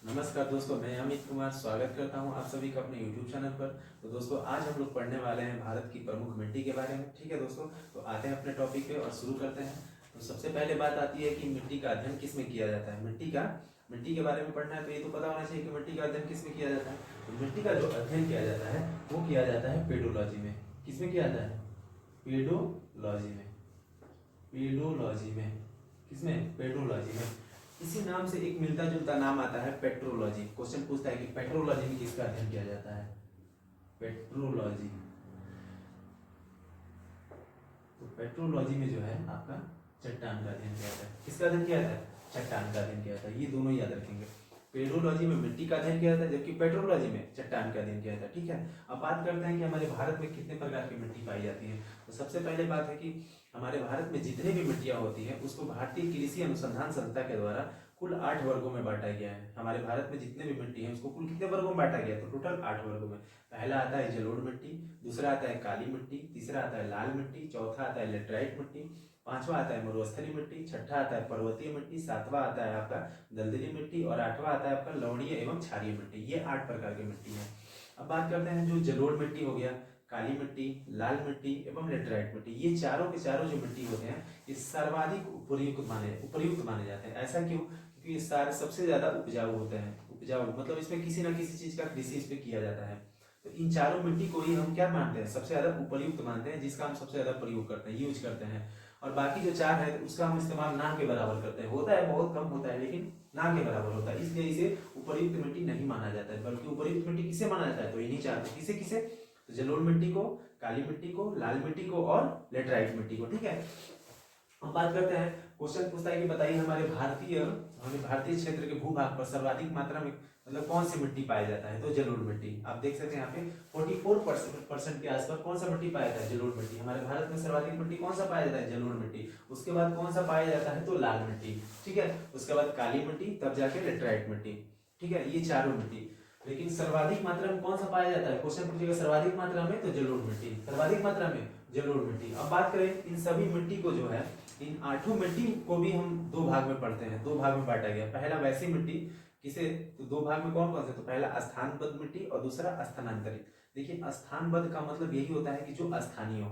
नमस्कार दोस्तों, मैं अमित कुमार स्वागत करता हूं आप सभी का अपने YouTube चैनल पर। तो दोस्तों, आज हम लोग पढ़ने वाले हैं भारत की प्रमुख मिट्टी के बारे में। ठीक है दोस्तों, तो आते हैं अपने टॉपिक पे और शुरू करते हैं। तो सबसे पहले बात आती है कि मिट्टी का अध्ययन किस में किया जाता है। मिट्टी के बारे में पढ़ना है तो ये तो पता होना चाहिए कि मिट्टी का अध्ययन किस में किया जाता है। तो मिट्टी का जो अध्ययन किया जाता है वो किया जाता है पेडोलॉजी में। किसमें किया जाता है? पेडोलॉजी में। पेडोलॉजी में किसमें? पेडोलॉजी में। इसी नाम से एक मिलता जुलता नाम आता है पेट्रोलॉजी। क्वेश्चन पूछता है कि पेट्रोलॉजी में किसका अध्ययन किया जाता है? पेट्रोलॉजी। तो पेट्रोलॉजी में जो है आपका चट्टान का अध्ययन किया जाता है। किसका अध्ययन किया जाता है? चट्टान का अध्ययन किया जाता है। ये दोनों याद रखेंगे। पेडोलॉजी में मिट्टी का अध्ययन किया जाता है जबकि पेट्रोलॉजी में चट्टान का अध्ययन किया जाता है। ठीक है, अब बात करते हैं कि हमारे भारत में कितने प्रकार की मिट्टी पाई जाती है। तो सबसे पहले बात है कि हमारे भारत में जितने भी मिट्टियां होती हैं उसको भारतीय कृषि अनुसंधान संस्था के द्वारा कुल 8 वर्गों में बांटा गया है। हमारे भारत में जितने भी मिट्टी है उसको कुल कितने वर्गों में बांटा गया है? तो टोटल 8 वर्गों में। पहला आता है जलोढ़ मिट्टी, दूसरा आता है काली मिट्टी, तीसरा आता है लाल मिट्टी, चौथा आता है लेटराइट मिट्टी, पांचवा आता है मरुस्थलीय मिट्टी, छठा आता है पर्वतीय मिट्टी, सातवां आता है आपका दलदली मिट्टी और आठवां आता है आपका लवणीय एवं क्षारीय मिट्टी। ये 8 प्रकार की मिट्टी है। अब बात करते हैं जो जलोढ़ मिट्टी हो गया, काली मिट्टी, लाल मिट्टी एवं लेटराइट मिट्टी, ये चारों के चारों जो मिट्टी होते हैं ये सर्वाधिक उपयुक्त माने जाते हैं। ऐसा क्यों? क्योंकि ये सारे सबसे ज्यादा उपजाऊ होते हैं। उपजाऊ मतलब इसमें किसी ना किसी चीज का कृषि इस पे किया जाता है। तो इन चारों मिट्टी को ही हम क्या मानते हैं? सबसे ज्यादा उपयुक्त मानते हैं, जिसका हम सबसे ज्यादा प्रयोग करते हैं, यूज करते हैं। और बाकी जो चार है तो उसका हम इस्तेमाल ना के बराबर करते हैं। होता है, बहुत कम होता है, लेकिन ना के बराबर होता है, इसलिए इसे उपयुक्त मिट्टी नहीं माना जाता है। बल्कि उपयुक्त मिट्टी किसे माना जाता है? तो इन्हीं चार को। किसे किसे? तो जलोढ़ मिट्टी को, काली मिट्टी को, लाल मिट्टी को और लेटराइट मिट्टी को। ठीक है, हम बात करते हैं। क्वेश्चन पूछता है कि बताइए हमारे भारतीय क्षेत्र के भूभाग पर सर्वाधिक मात्रा में मतलब कौन सी मिट्टी पाया जाता है? तो जलोढ़ मिट्टी। आप देख सकते हैं यहाँ पे 44% के आसपास कौन सा मिट्टी पाया जाता है? जलोढ़ मिट्टी। हमारे भारत में सर्वाधिक मिट्टी कौन सा पाया जाता है? जलोढ़ मिट्टी। उसके बाद कौन सा पाया जाता है? तो लाल मिट्टी। ठीक है, उसके बाद काली मिट्टी, तब जाके लेटराइट मिट्टी। ठीक है, ये चारों मिट्टी। लेकिन सर्वाधिक मात्रा में कौन सा पाया जाता है? क्वेश्चन पूछेगा सर्वाधिक मात्रा में, तो जलोढ़ मिट्टी। सर्वाधिक मात्रा में जलोढ़ मिट्टी। अब बात करें इन सभी मिट्टी को जो है, इन 8 मिट्टी को भी हम 2 भाग में पढ़ते हैं। 2 भाग में बांटा गया। पहला वैसी मिट्टी, किसे? तो 2 भाग में कौन कौन से? तो पहला स्थानबद्ध मिट्टी और दूसरा स्थानांतरित। देखिए, स्थानबद्ध का मतलब यही होता है कि जो स्थानीय हो।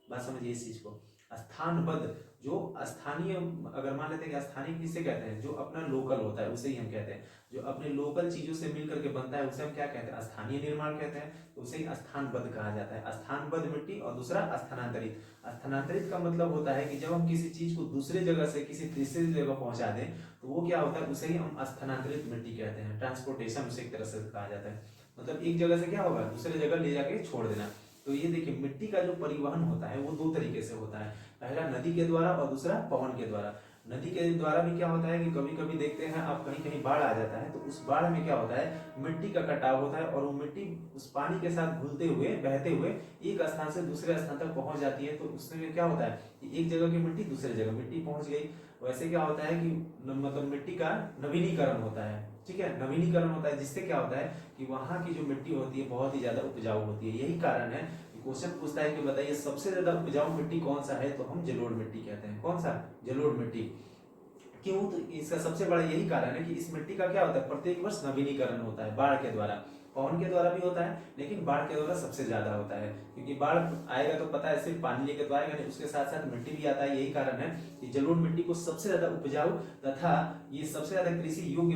बात समझिए इस चीज को। स्थानबद्ध जो स्थानीय, अगर मान लेते हैं कि स्थानीय किसे कहते हैं? जो अपना लोकल होता है उसे ही हम कहते हैं। जो अपने लोकल चीजों से मिल करके बनता है उसे हम क्या कहते हैं? स्थानीय निर्माण कहते हैं। तो उसे ही स्थानबद्ध कहा जाता है। स्थानबद्ध मिट्टी और दूसरा स्थानांतरित। स्थानांतरित का मतलब होता है कि जब हम किसी चीज को दूसरे जगह से किसी तीसरी जगह पहुंचा दें तो वो क्या होता है? उसे ही हम स्थानांतरित मिट्टी कहते हैं। ट्रांसपोर्टेशन उसे एक तरह से कहा जाता है। मतलब एक जगह से क्या होगा? दूसरे जगह ले जाके छोड़ देना। तो ये देखिए, मिट्टी का जो परिवहन होता है वो 2 तरीके से होता है। पहला नदी के द्वारा और दूसरा पवन के द्वारा। नदी के द्वारा भी क्या होता है कि कभी कभी देखते हैं आप, कहीं कहीं बाढ़ आ जाता है तो उस बाढ़ में क्या होता है? मिट्टी का कटाव होता है और वो मिट्टी उस पानी के साथ घुलते हुए, बहते हुए एक स्थान से दूसरे स्थान तक पहुंच जाती है। तो उसमें क्या होता है कि एक जगह की मिट्टी दूसरी जगह मिट्टी पहुंच गई। वैसे क्या होता है कि मतलब मिट्टी का नवीनीकरण होता है। ठीक है, नवीनीकरण होता है, जिससे क्या होता है कि वहां की जो मिट्टी होती है बहुत ही ज्यादा उपजाऊ होती है। यही कारण है कि क्वेश्चन पूछता है कि बताइए सबसे ज्यादा उपजाऊ मिट्टी कौन सा है? तो हम जलोढ़ मिट्टी कहते हैं। कौन सा? जलोढ़ मिट्टी। क्यों? तो इसका सबसे बड़ा यही कारण है कि इस मिट्टी का क्या होता है? प्रत्येक वर्ष नवीनीकरण होता है बाढ़ के द्वारा। पवन के द्वारा भी होता है, लेकिन बाढ़ के द्वारा सबसे ज्यादा होता है। क्योंकि बाढ़ आएगा तो पता है सिर्फ पानी लेकर तो आएगा नहीं, उसके साथ साथ मिट्टी भी आता है। यही कारण है कि जलोढ़ मिट्टी को सबसे ज्यादा उपजाऊ तथा ये सबसे ज्यादा कृषि योग्य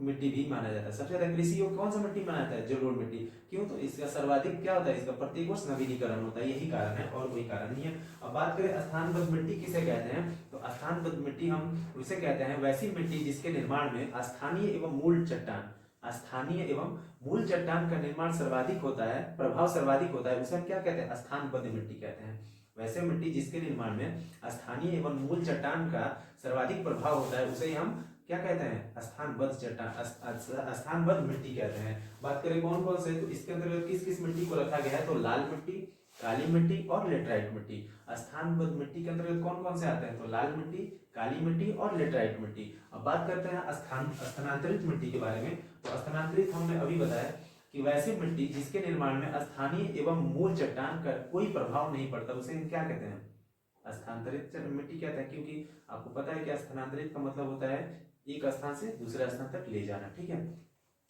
मिट्टी भी माना जाता है। सबसे ज्यादा कृषि योग्य कौन सा मिट्टी माना जाता है? जलोढ़ मिट्टी। क्यों? तो इसका सर्वाधिक क्या होता है? इसका प्रत्येक वर्ष नवीनीकरण होता है। यही कारण है और कोई कारण नहीं है। अब बात करें स्थानबद्ध मिट्टी किसे कहते हैं? तो स्थानबद्ध मिट्टी हम उसे कहते हैं वैसी मिट्टी जिसके निर्माण में स्थानीय एवं मूल चट्टान, स्थानीय एवं मूल चट्टान का निर्माण सर्वाधिक होता है, प्रभाव सर्वाधिक होता है, उसे हम क्या कहते हैं? स्थानबद्ध मिट्टी कहते हैं। वैसे मिट्टी जिसके निर्माण में स्थानीय एवं मूल चट्टान का सर्वाधिक प्रभाव होता है उसे हम क्या कहते हैं? स्थानबद्ध चट्टान, स्थानबद्ध मिट्टी कहते हैं। बात करें कौन कौन से, तो इसके अंतर्गत किस किस मिट्टी को रखा गया है? तो लाल मिट्टी, काली मिट्टी और लेटराइट मिट्टी। स्थानबद्ध मिट्टी के अंतर्गत कौन कौन से आते हैं? तो लाल मिट्टी, काली मिट्टी और लेटराइट मिट्टी। अब बात करते हैं स्थानांतरित मिट्टी के बारे में। तो स्थानांतरित हमने अभी बताया कि वैसी मिट्टी जिसके निर्माण में स्थानीय एवं मूल चट्टान का कोई प्रभाव नहीं पड़ता उसे हम क्या कहते हैं? स्थानांतरित मिट्टी कहते हैं। क्योंकि आपको पता है कि स्थानांतरित का मतलब होता है एक स्थान से दूसरे स्थान तक ले जाना। ठीक है,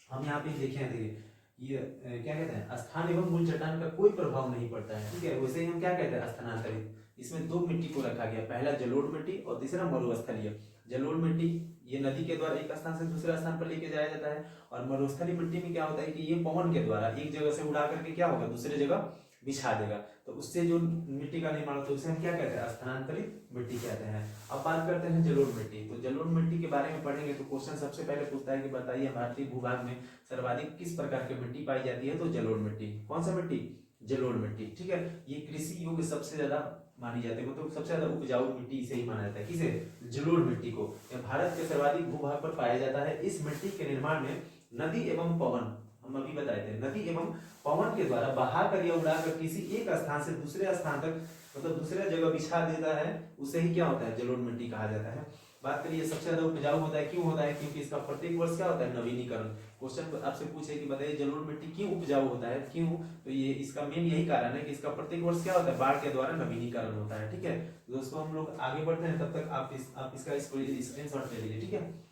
हम यहाँ पे देखे हैं, देखिए ये क्या कहते हैं, स्थान एवं मूल चट्टान का कोई प्रभाव नहीं पड़ता है। ठीक है, वैसे ही हम क्या कहते हैं, स्थानांतरित। इसमें दो मिट्टी को रखा गया, पहला जलोढ़ मिट्टी और तीसरा मरुस्थलीय। जलोढ़ मिट्टी ये नदी के द्वारा एक स्थान से दूसरे स्थान पर लेके जाया जाता है, और मरुस्थलीय मिट्टी में क्या होता है कि ये पवन के द्वारा एक जगह से उड़ा करके क्या होगा, दूसरे जगह बिछा देगा, तो उससे जो मिट्टी का निर्माण होता है उसे हम क्या कहते हैं, स्थानांतरित मिट्टी कहते हैं। अब बात करते हैं जलोढ़ मिट्टी। तो जलोढ़ मिट्टी के बारे में पढ़ेंगे तो क्वेश्चन सबसे पहले पूछता है कि बताइए भारतीय भूभाग में सर्वाधिक किस प्रकार की मिट्टी पाई जाती है, तो जलोढ़ मिट्टी। कौन सा मिट्टी, जलोढ़ मिट्टी। ठीक है, ये कृषि योग्य सबसे ज्यादा मानी जाती है, मतलब सबसे ज्यादा उपजाऊ मिट्टी इसे ही माना जाता है, किसे, जलोढ़ मिट्टी को। यह भारत के सर्वाधिक भूभाग पर पाया जाता है। इस मिट्टी के निर्माण में नदी एवं पवन, हम अभी बताए थे, नदी एवं पवन के द्वारा बहाकर या उड़ाकर किसी एक स्थान से दूसरे स्थान तक, मतलब दूसरे जगह बिछा देता है, उसे ही क्या होता है, जलोढ़ मिट्टी कहा जाता है। बात करिए सबसे ज्यादा उपजाऊ होता है, क्यों होता है, क्योंकि इसका प्रत्येक वर्ष क्या होता है, नवीनीकरण। क्वेश्चन आपसे पूछे कि बताइए जलोढ़ मिट्टी क्यों उपजाऊ होता है, क्यों, तो ये इसका मेन यही कारण है कि इसका प्रत्येक वर्ष क्या होता है, बाढ़ के द्वारा नवीनीकरण होता है। ठीक है, तो दोस्तों हम लोग आगे बढ़ते हैं, तब तक आप इसका स्क्रीनशॉट ले लीजिए। ठीक है,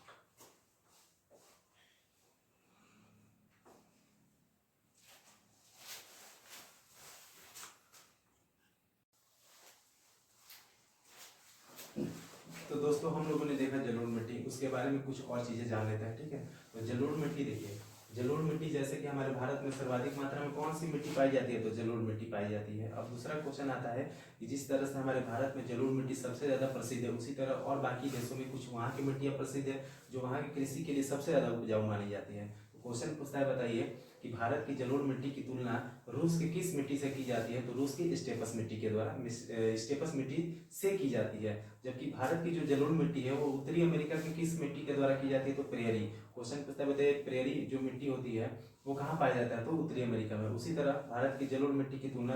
तो दोस्तों हम लोगों ने देखा जलोढ़ मिट्टी, उसके बारे में कुछ और चीजें जान लेते हैं। ठीक है, तो जलोढ़ मिट्टी देखिए, जलोढ़ मिट्टी जैसे कि हमारे भारत में सर्वाधिक मात्रा में कौन सी मिट्टी पाई जाती है, तो जलोढ़ मिट्टी पाई जाती है। अब दूसरा क्वेश्चन आता है कि जिस तरह से हमारे भारत में जलोढ़ मिट्टी सबसे ज्यादा प्रसिद्ध है, उसी तरह और बाकी देशों में कुछ वहाँ की मिट्टियाँ प्रसिद्ध है जो वहाँ की कृषि के लिए सबसे ज्यादा उपजाऊ मानी जाती है। तो क्वेश्चन पूछता है, बताइए कि भारत की जलोढ़ मिट्टी की तुलना रूस की किस मिट्टी से की जाती है, तो रूस की स्टेपस मिट्टी के द्वारा, स्टेपस मिट्टी से की जाती है। जबकि भारत की जो जलोढ़ मिट्टी है वो उत्तरी अमेरिका की किस मिट्टी के द्वारा की जाती है, तो प्रेयरी। क्वेश्चन पूछता है, बताइए प्रेयरी जो मिट्टी होती है वो कहाँ पाया जाता है, तो उत्तरी अमेरिका में। उसी तरह भारत की जलोढ़ मिट्टी की तुलना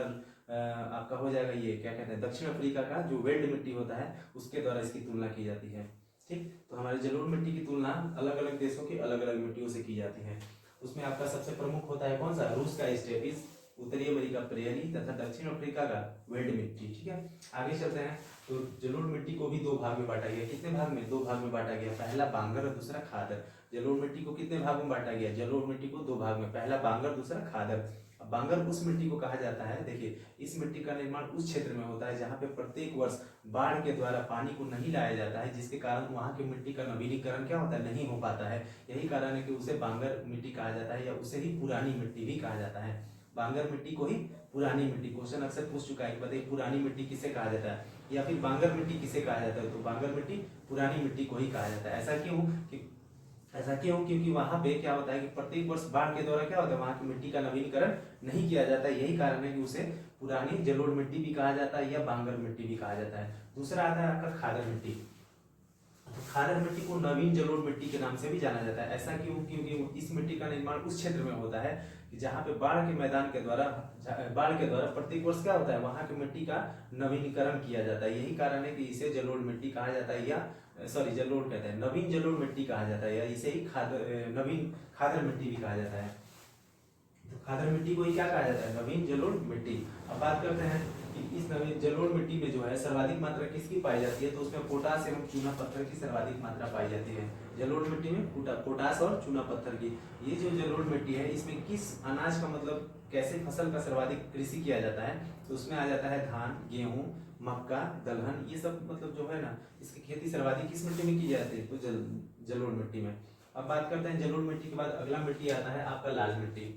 आपका हो जाएगा, ये क्या कहते हैं, दक्षिण अफ्रीका का जो वेल्ड मिट्टी होता है उसके द्वारा इसकी तुलना की जाती है। ठीक, तो हमारे जलोढ़ मिट्टी की तुलना अलग अलग देशों की अलग अलग मिट्टियों से की जाती है। उसमें आपका सबसे प्रमुख होता है कौन सा, रूस का स्टेपिस, उत्तरी अमेरिका प्रेयरी तथा दक्षिण अफ्रीका का वेल्ड मिट्टी। ठीक है, आगे चलते हैं। तो जलोढ़ मिट्टी को भी दो भाग में बांटा गया, कितने भाग में, दो भाग में बांटा गया, पहला बांगर और दूसरा खादर। जलोढ़ मिट्टी को कितने भाग में बांटा गया, जलोढ़ मिट्टी को दो भाग में, पहला बांगर दूसरा खादर। अब बांगर उस मिट्टी को कहा जाता है, देखिए इस मिट्टी का निर्माण उस क्षेत्र में होता है जहाँ पे प्रत्येक वर्ष बाढ़ के द्वारा पानी को नहीं लाया जाता है, जिसके कारण वहाँ की मिट्टी का नवीनीकरण क्या होता है, नहीं हो पाता है। यही कारण है कि उसे बांगर मिट्टी कहा जाता है, या उसे ही पुरानी मिट्टी भी कहा जाता है। बांगर मिट्टी को ही पुरानी मिट्टी, क्वेश्चन अक्सर पूछ चुका है कि बताइए पुरानी मिट्टी किसे कहा जाता है, या फिर बांगर मिट्टी किसे कहा जाता है, तो बांगर मिट्टी पुरानी मिट्टी को ही कहा जाता है। ऐसा क्यों, क्योंकि वहां पे क्या होता है कि प्रत्येक वर्ष बाढ़ के द्वारा क्या होता है, वहां की मिट्टी का नवीनीकरण नहीं किया जाता है। यही कारण है कि उसे पुरानी जलोढ़ मिट्टी भी कहा जाता है या बांगर मिट्टी भी कहा जाता है। दूसरा आता है आपका खादर मिट्टी। तो खादर मिट्टी को नवीन जलोढ़ मिट्टी के नाम से भी जाना जाता है। ऐसा क्यों, क्योंकि इस मिट्टी का निर्माण उस क्षेत्र में होता है कि जहाँ पे बाढ़ के मैदान के द्वारा, बाढ़ के द्वारा प्रत्येक वर्ष क्या होता है, वहां की मिट्टी का नवीनीकरण किया जाता है। यही कारण है कि इसे जलोढ़ मिट्टी कहा जाता है, या सॉरी जलोढ़ कहते हैं, नवीन जलोढ़ मिट्टी कहा जाता है, या इसे ही नवीन खादर मिट्टी भी कहा जाता है। तो खादर मिट्टी को ही क्या कहा जाता है, नवीन जलोढ़ मिट्टी। अब बात करते हैं कि इस नवीन जलोढ़ मिट्टी में जो है सर्वाधिक मात्रा किसकी पाई जाती है, तो उसमें पोटास एवं चूना पत्थर की सर्वाधिक मात्रा पाई जाती है। जलोढ़ मिट्टी में पोटास और चूना पत्थर की। ये जो जलोढ़ मिट्टी है इसमें किस अनाज का, मतलब कैसे फसल का सर्वाधिक कृषि किया जाता है, तो उसमें आ जाता है धान, गेहूं, मक्का, दलहन, ये सब मतलब जो है ना, इसकी खेती सर्वाधिक किस मिट्टी में की जाती है, तो जलोढ़ मिट्टी में। अब बात करते हैं जलोढ़ मिट्टी के बाद अगला मिट्टी आता है आपका लाल मिट्टी।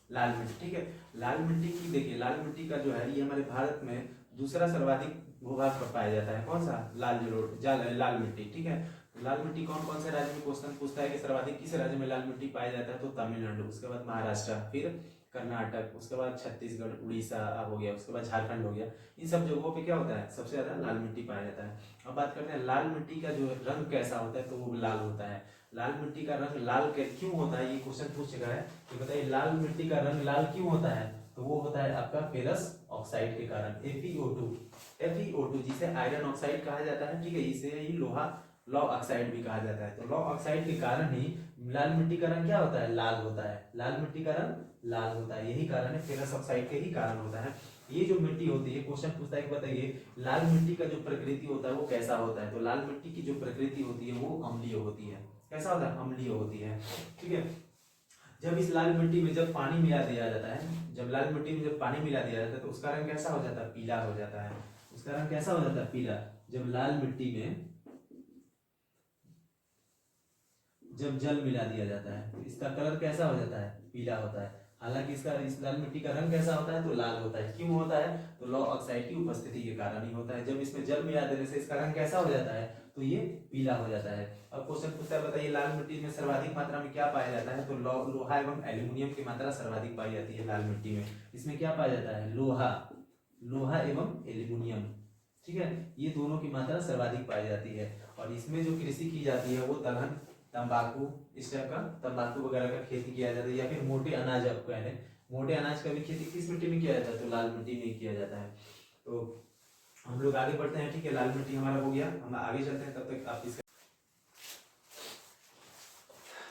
लाल मिट्टी, ठीक है, लाल मिट्टी की देखिए, लाल मिट्टी का जो है ये हमारे भारत में दूसरा सर्वाधिक भूभाग पर पाया जाता है। कौन सा, लाल मिट्टी। ठीक है, लाल मिट्टी कौन कौन से राज्य में, क्वेश्चन पूछता है कि सर्वाधिक किस राज्य में लाल मिट्टी पाया जाता है, तो तमिलनाडु, उसके बाद महाराष्ट्र, फिर कर्नाटक, उसके बाद छत्तीसगढ़, उड़ीसा हो गया, उसके बाद झारखंड हो गया। इन सब जगहों पे क्या होता है, सबसे ज्यादा लाल मिट्टी पाया जाता है। अब बात करते हैं लाल मिट्टी का जो रंग कैसा होता है, तो वो लाल होता है। लाल मिट्टी का रंग लाल क्यों होता है, ये क्वेश्चन पूछ चुका है कि बताइए लाल मिट्टी का रंग लाल क्यों होता है, तो वो होता है आपका फेरस ऑक्साइड के कारण, FeO2 जिसे आयरन ऑक्साइड कहा जाता है। ठीक है, इसे ही लौ ऑक्साइड भी कहा जाता है। तो लौ ऑक्साइड के कारण ही लाल मिट्टी का रंग क्या होता है, लाल होता है। लाल मिट्टी का रंग लाल होता है, यही कारण है, फेरस ऑक्साइड के ही कारण होता है। ये जो मिट्टी होती है, क्वेश्चन पूछता है कि बताइए लाल मिट्टी का जो प्रकृति होता है वो कैसा होता है। तो लाल मिट्टी की जो प्रकृति होती है वो अम्लीय होती है। कैसा होता है? अम्लीय होती है। ठीक है, जब इस लाल मिट्टी में जब पानी मिला दिया जाता है, जब लाल मिट्टी में जब पानी मिला दिया जाता है तो उसका रंग कैसा हो जाता है? पीला हो जाता है। उसका रंग कैसा हो जाता है? पीला। जब लाल मिट्टी में जब जल मिला दिया जाता है तो इसका कलर कैसा हो जाता है? पीला होता है। हालांकि इसका इस लाल मिट्टी का रंग कैसा होता है? तो लाल होता है। क्यों होता है? तो लौ ऑक्साइड की उपस्थिति के कारण ही होता है। जब इसमें जल मिला देने से इसका रंग कैसा हो जाता है? तो ये पीला हो जाता है। अब क्वेश्चन पूछता है बताइए लाल मिट्टी में सर्वाधिक मात्रा में क्या पाया जाता है? तो लोहा एवं एल्यूमिनियम की मात्रा सर्वाधिक पाई जाती है लाल मिट्टी में। इसमें क्या पाया जाता है? लोहा एवं एल्यूमिनियम। ठीक है, ये दोनों की मात्रा सर्वाधिक पाई जाती है। और इसमें जो कृषि की जाती है वो दलहन, तंबाकू, इस टाइप का तंबाकू वगैरह का खेती किया जाता है, या फिर मोटे अनाज आप कह रहे, मोटे अनाज का भी खेती किस मिट्टी में किया जाता है? तो लाल मिट्टी में किया जाता है। तो हम लोग आगे बढ़ते हैं। ठीक है, लाल मिट्टी हमारा हो गया, हम आगे चलते हैं। तब तक आप इसका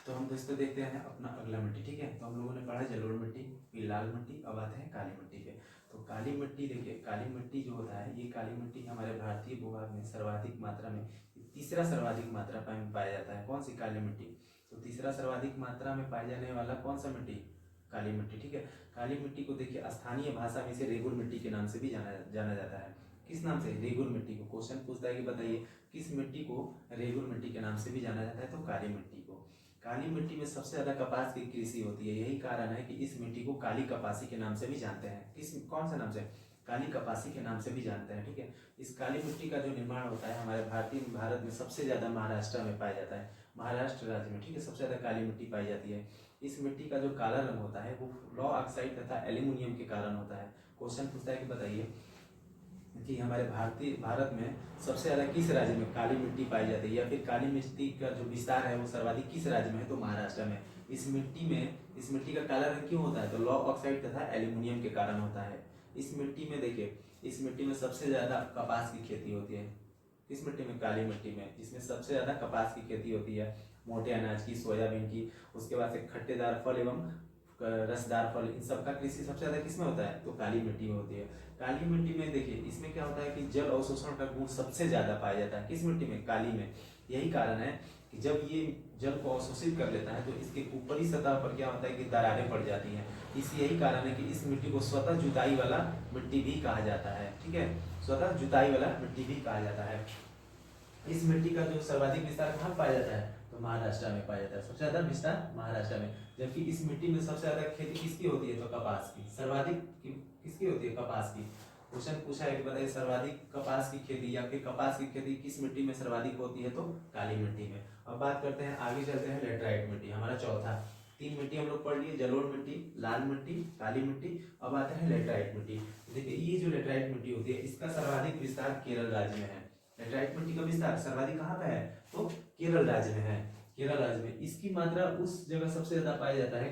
तो हम दोस्तों देखते हैं अपना अगला मिट्टी। ठीक है, तो हम लोगों ने पढ़ा जलोढ़ मिट्टी, फिर लाल मिट्टी, अब आते हैं काली मिट्टी पे। तो काली मिट्टी देखिए, काली मिट्टी जो होता है ये काली मिट्टी हमारे भारतीय भूभाग में सर्वाधिक मात्रा में, तीसरा सर्वाधिक मात्रा में पाया जाता है। कौन सी? काली मिट्टी। तो तीसरा सर्वाधिक मात्रा में पाए जाने वाला कौन सा मिट्टी? काली मिट्टी। ठीक है, काली मिट्टी को देखिए स्थानीय भाषा में इसे रेगुर मिट्टी के नाम से भी जाना जाता है। किस नाम से? रेगुर मिट्टी को। क्वेश्चन पूछता है कि बताइए किस मिट्टी को रेगुर मिट्टी के नाम से भी जाना जाता है? तो काली मिट्टी को। काली मिट्टी में सबसे ज्यादा कपास की कृषि होती है। यही कारण है कि इस मिट्टी को काली कपासी के नाम से भी जानते हैं। किस कौन सा नाम से? काली कपासी के नाम से भी जानते हैं। ठीक है, इस काली मिट्टी का जो निर्माण होता है हमारे भारत में सबसे ज्यादा महाराष्ट्र में पाया जाता है। महाराष्ट्र राज्य में, ठीक है, सबसे ज्यादा काली मिट्टी पाई जाती है। इस मिट्टी का जो काला रंग होता है वो लौ ऑक्साइड तथा एल्यूमिनियम के कारण होता है। क्वेश्चन पूछता है कि बताइए कि हमारे भारत में सबसे ज्यादा किस राज्य में काली मिट्टी पाई जाती है, या फिर काली मिट्टी का जो विस्तार है वो सर्वाधिक किस राज्य में है? तो महाराष्ट्र में। इस मिट्टी का काला रंग क्यों होता है? तो लौ ऑक्साइड तथा एल्यूमिनियम के कारण होता है। इस मिट्टी में देखिए, इस मिट्टी में सबसे ज्यादा कपास की खेती होती है। किस मिट्टी में? काली मिट्टी में। इसमें सबसे ज्यादा कपास की खेती होती है, मोटे अनाज की, सोयाबीन की, उसके बाद से खट्टेदार फल एवं रसदार फल, इन सब का कृषि सबसे ज्यादा किसमें होता है? तो काली मिट्टी में होती है। काली मिट्टी में देखिए इसमें क्या होता है कि जल अवशोषण का गुण सबसे ज्यादा पाया जाता है। किस मिट्टी में? काली में। यही कारण है कि जब ये जल को अवशोषित कर लेता है तो इसके ऊपरी सतह पर क्या होता है कि दरारें पड़ जाती हैं। यही कारण है कि इस मिट्टी को स्वतः जुताई वाला मिट्टी भी कहा जाता है। ठीक है, स्वतः जुताई वाला मिट्टी भी कहा जाता है। इस मिट्टी का जो सर्वाधिक विस्तार कहाँ पाया जाता है? तो महाराष्ट्र में पाया जाता है। सबसे ज्यादा विस्तार महाराष्ट्र में। जबकि इस मिट्टी में सबसे ज्यादा खेती किसकी होती है? तो कपास की। सर्वाधिक किसकी होती है? कपास की। क्वेश्चन पूछा है कि बताइए सर्वाधिक कपास की खेती या फिर कपास की खेती किस मिट्टी में सर्वाधिक होती है? तो काली मिट्टी में। अब बात करते हैं, आगे चलते हैं, लेटराइट मिट्टी हमारा चौथा। तीन मिट्टी हम लोग पढ़ लिए, जलोढ़ मिट्टी, लाल मिट्टी, काली मिट्टी। अब आते हैं लेटराइट मिट्टी। देखिए ये जो लेटराइट मिट्टी होती है इसका सर्वाधिक विस्तार केरल राज्य में है। लेटराइट मिट्टी का विस्तार सर्वाधिक कहाँ पे है? तो केरल राज्य में है। केरल राज्य में इसकी मात्रा उस जगह सबसे ज्यादा पाया जाता है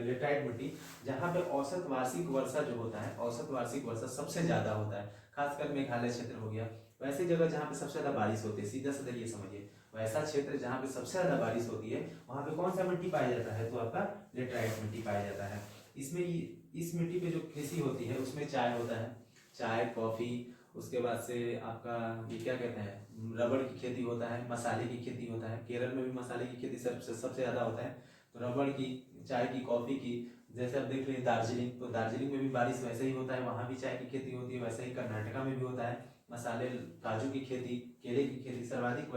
लेटराइट मिट्टी जहाँ पे औसत वार्षिक वर्षा जो होता है, औसत वार्षिक वर्षा सबसे ज्यादा होता है। खासकर मेघालय क्षेत्र हो गया, वैसी जगह जहाँ पे सबसे ज्यादा बारिश होती है। सीधा सीधा ये समझिए, वैसा क्षेत्र जहाँ पे सबसे ज्यादा बारिश होती है वहाँ पे कौन सा मिट्टी पाया जाता है? तो आपका लेटराइट मिट्टी पाया जाता है। इसमें इस मिट्टी पे जो कृषि होती है उसमें चाय होता है, चाय, कॉफी, उसके बाद से आपका ये क्या कहते हैं, रबड़ की खेती होता है, मसाले की खेती होता है। केरल में भी मसाले की खेती सबसे ज्यादा होता है। तो रबड़ की, चाय की, कॉफी की, जैसे आप देख लीजिए दार्जिलिंग, तो दार्जिलिंग में भी बारिश वैसे ही होता है, वहाँ भी चाय की खेती होती है। वैसे ही कर्नाटका में भी होता है मसाले, काजू की खेती, केले की खेती सर्वाधिक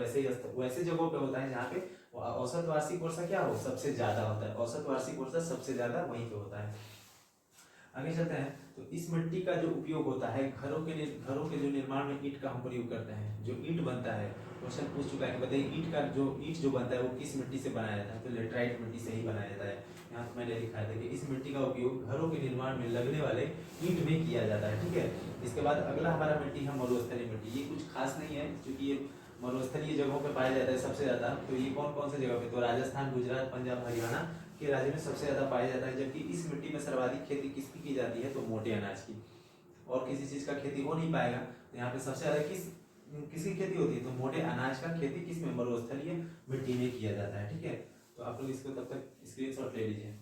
वैसे जगहों पे होता है जहाँ पे औसत वार्षिक वर्षा क्या हो? सबसे ज्यादा होता है। औसत वार्षिक वर्षा सबसे ज्यादा वहीं पे होता है। आगे चलते हैं, तो इस मिट्टी का जो उपयोग होता है घरों के जो निर्माण में ईंट का हम प्रयोग करते हैं। जो ईंट बनता है, क्वेश्चन पूछ चुका है कि बताइए ईंट जो बनता है वो किस मिट्टी से बनाया जाता है? तो लेटराइट मिट्टी से ही बनाया जाता है। यहाँ पे मैंने लिखा है, देखिए इस मिट्टी का उपयोग घरों के निर्माण में लगने वाले ईंट में किया जाता है। ठीक है, इसके बाद अगला हमारा मिट्टी है मरुस्थलीय मिट्टी। ये कुछ खास नहीं है क्योंकि ये मरुस्थलीय जगहों पे पाया जाता है सबसे ज्यादा। तो ये कौन से जगह पे? तो राजस्थान, गुजरात, पंजाब, हरियाणा के राज्य में सबसे ज्यादा पाया जाता है। जबकि इस मिट्टी में सर्वाधिक खेती किसकी की जाती है? तो मोटे अनाज की। और किसी चीज का खेती हो नहीं पाएगा। तो यहाँ पे सबसे ज्यादा किसकी खेती होती है? तो मोटे अनाज का खेती किसमें? मरुस्थलीय मिट्टी में किया जाता है। ठीक है, तो आप लोग इसको तब तक स्क्रीनशॉट ले लीजिए।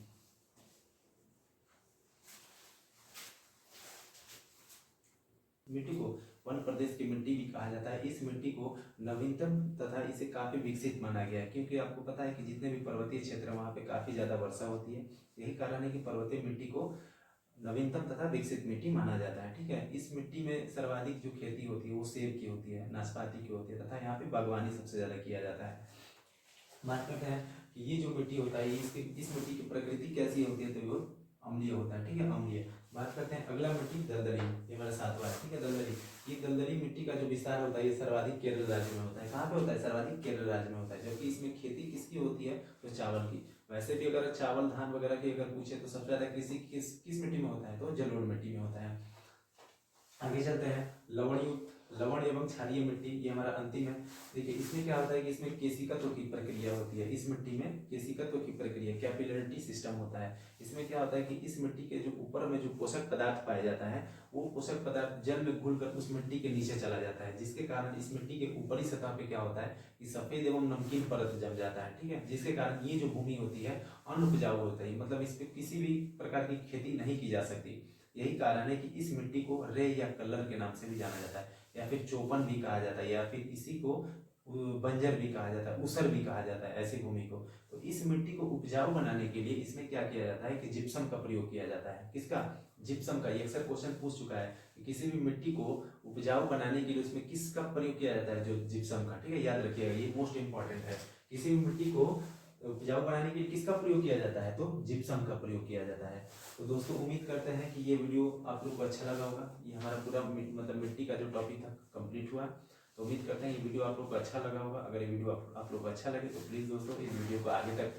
मिट्टी को वन प्रदेश की मिट्टी भी कहा जाता है। इस मिट्टी को नवीनतम तथा इसे काफी विकसित माना गया है, क्योंकि आपको पता है कि जितने भी पर्वतीय क्षेत्र है वहाँ पे काफी ज्यादा वर्षा होती है। यही कारण है कि पर्वतीय मिट्टी को नवीनतम तथा विकसित मिट्टी माना जाता है। ठीक है, इस मिट्टी में सर्वाधिक जो खेती होती है वो सेब की होती है, नाशपाती की होती है तथा यहाँ पे बागवानी सबसे ज्यादा किया जाता है। बात करते हैं कि ये जो मिट्टी होता है इस मिट्टी की प्रकृति कैसी होती है, तो वो अम्लीय होता है। ठीक है, अम्लीय। बात करते हैं अगला मिट्टी दलदली, ये हमारा सातवां है। ठीक है, दलदली। ये दलदली मिट्टी का जो विस्तार होता है ये सर्वाधिक केरल राज्य में होता है। कहाँ पे होता है? सर्वाधिक केरल राज्य में होता है। जबकि इसमें खेती किसकी होती है? तो चावल की। वैसे भी अगर चावल धान वगैरह की अगर पूछे तो सबसे ज्यादा कृषि किस मिट्टी में होता है? तो जलोढ़ मिट्टी में होता है। आगे चलते हैं लवण एवं क्षारीय मिट्टी, ये हमारा अंतिम है। देखिए इसमें क्या होता है कि इसमें केशिकत्व की प्रक्रिया होती है। इस मिट्टी में केशिकत्व की प्रक्रिया, कैपिलरिटी सिस्टम होता है। इसमें क्या होता है कि इस मिट्टी के जो ऊपर में जो पोषक पदार्थ पाया जाता है वो पोषक पदार्थ जल में घुलकर उस मिट्टी के नीचे चला जाता है, जिसके कारण इस मिट्टी के ऊपरी सतह पे क्या होता है कि सफेद एवं नमकीन परत जम जाता है। ठीक है, जिसके कारण ये जो भूमि होती है अनउपजाऊ होती है, मतलब इस पे किसी भी प्रकार की खेती नहीं की जा सकती। यही कारण है कि इस मिट्टी को रे या कलर के नाम से भी जाना जाता है, या फिर चौपन भी कहा जाता है, या फिर इसी को बंजर भी कहा जाता है, ऊसर भी कहा जाता है ऐसी भूमि को। तो इस मिट्टी को उपजाऊ बनाने के लिए इसमें क्या किया जाता है कि जिप्सम का प्रयोग किया जाता है। किसका? जिप्सम का। ये अक्सर क्वेश्चन पूछ चुका है कि किसी भी मिट्टी को उपजाऊ बनाने के लिए उसमें किसका प्रयोग किया जाता है? जो जिप्सम का। ठीक है, याद रखिएगा, ये मोस्ट इंपॉर्टेंट है। किसी भी मिट्टी को उपजाऊ बनाने के लिए किसका प्रयोग किया जाता है? तो जिप्सम का प्रयोग किया जाता है। तो दोस्तों उम्मीद करते हैं कि ये वीडियो आप लोग को अच्छा लगा होगा। ये हमारा पूरा मतलब मिट्टी का जो टॉपिक था कंप्लीट हुआ। तो उम्मीद करते हैं ये वीडियो आप लोग को अच्छा लगा होगा। अगर ये वीडियो आप लोग को अच्छा लगे तो प्लीज़ दोस्तों इस वीडियो को आगे तक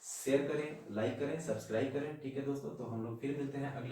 शेयर करें, लाइक करें, सब्सक्राइब करें। ठीक है दोस्तों, तो हम लोग फिर मिलते हैं अगले